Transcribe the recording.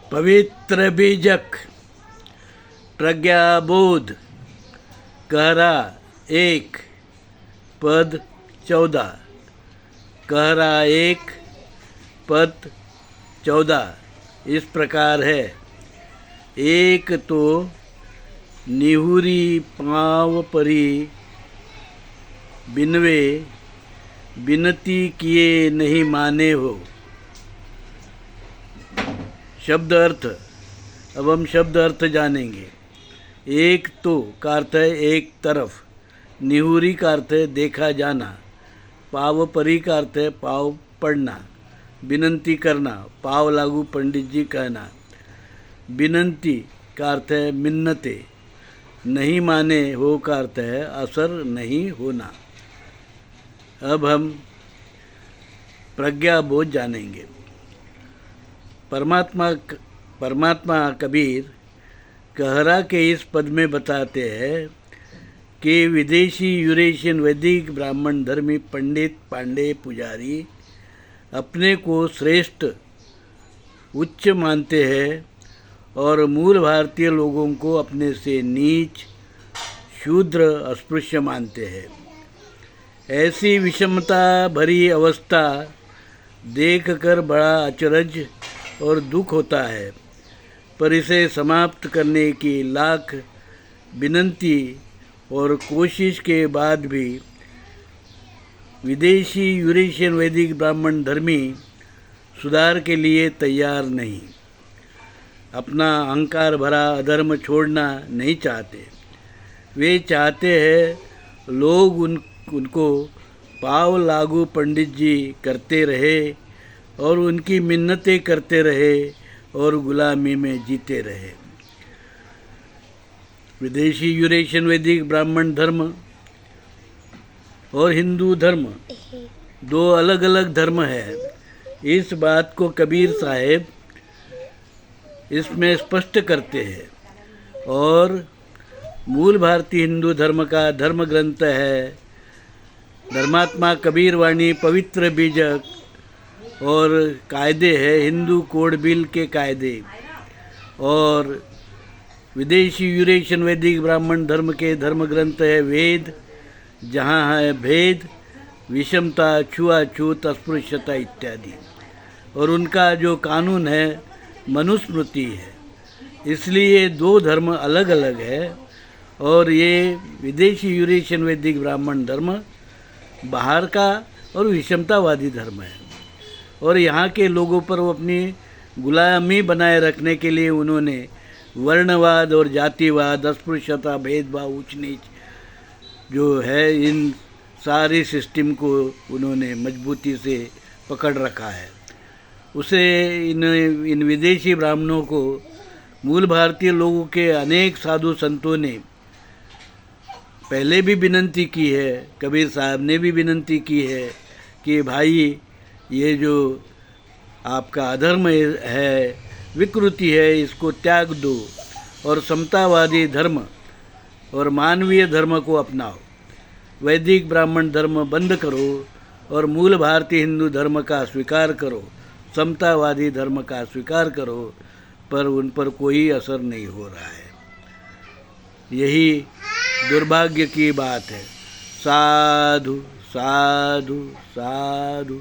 पवित्र बीजक प्रज्ञाबोध कहरा 1 पद 14। कहरा 1 पद 14 इस प्रकार है। एक तो निहुरी पाँव परी बिनवे बिनती किए नहीं माने हो। शब्द अर्थ। अब हम शब्द अर्थ जानेंगे। एक तो का अर्थ है एक तरफ, निहुरी का अर्थ है देखा जाना, पाव परी का अर्थ है पाव पढ़ना, विनंती करना, पाव लागू पंडित जी कहना, विनंती का अर्थ है मिन्नते, नहीं माने हो का अर्थ है असर नहीं होना। अब हम प्रज्ञाबोध जानेंगे। परमात्मा कबीर कहरा के इस पद में बताते हैं कि विदेशी यूरेशियन वैदिक ब्राह्मण धर्मी पंडित पांडे पुजारी अपने को श्रेष्ठ उच्च मानते हैं और मूल भारतीय लोगों को अपने से नीच शूद्र अस्पृश्य मानते हैं। ऐसी विषमता भरी अवस्था देखकर बड़ा अचरज और दुख होता है, पर इसे समाप्त करने की लाख विनंती और कोशिश के बाद भी विदेशी यूरेशियन वैदिक ब्राह्मण धर्मी सुधार के लिए तैयार नहीं, अपना अहंकार भरा अधर्म छोड़ना नहीं चाहते। वे चाहते हैं लोग उनको पाव लागू पंडित जी करते रहे और उनकी मिन्नतें करते रहे और गुलामी में जीते रहे। विदेशी यूरेशियन वैदिक ब्राह्मण धर्म और हिंदू धर्म दो अलग अलग धर्म है। इस बात को कबीर साहेब इसमें स्पष्ट करते हैं और मूल भारतीय हिंदू धर्म का धर्म ग्रंथ है धर्मात्मा कबीर वाणी पवित्र बीजक और कायदे है हिंदू कोड बिल के कायदे और विदेशी यूरेशियन वैदिक ब्राह्मण धर्म के धर्म ग्रंथ है वेद, जहाँ है भेद, विषमता, छुआछूत, अस्पृश्यता इत्यादि, और उनका जो कानून है मनुस्मृति है। इसलिए दो धर्म अलग अलग है और ये विदेशी यूरेशियन वैदिक ब्राह्मण धर्म बाहर का और विषमतावादी धर्म है और यहाँ के लोगों पर वो अपनी गुलामी बनाए रखने के लिए उन्होंने वर्णवाद और जातिवाद, अस्पृश्यता, भेदभाव, ऊंच नीच जो है इन सारी सिस्टम को उन्होंने मजबूती से पकड़ रखा है। उसे इन विदेशी ब्राह्मणों को मूल भारतीय लोगों के अनेक साधु संतों ने पहले भी विनंती की है, कबीर साहब ने भी विनंती की है कि भाई ये जो आपका अधर्म है, विकृति है, इसको त्याग दो और समतावादी धर्म और मानवीय धर्म को अपनाओ। वैदिक ब्राह्मण धर्म बंद करो और मूल भारतीय हिंदू धर्म का स्वीकार करो, समतावादी धर्म का स्वीकार करो, पर उन पर कोई असर नहीं हो रहा है। यही दुर्भाग्य की बात है। साधु साधु साधु।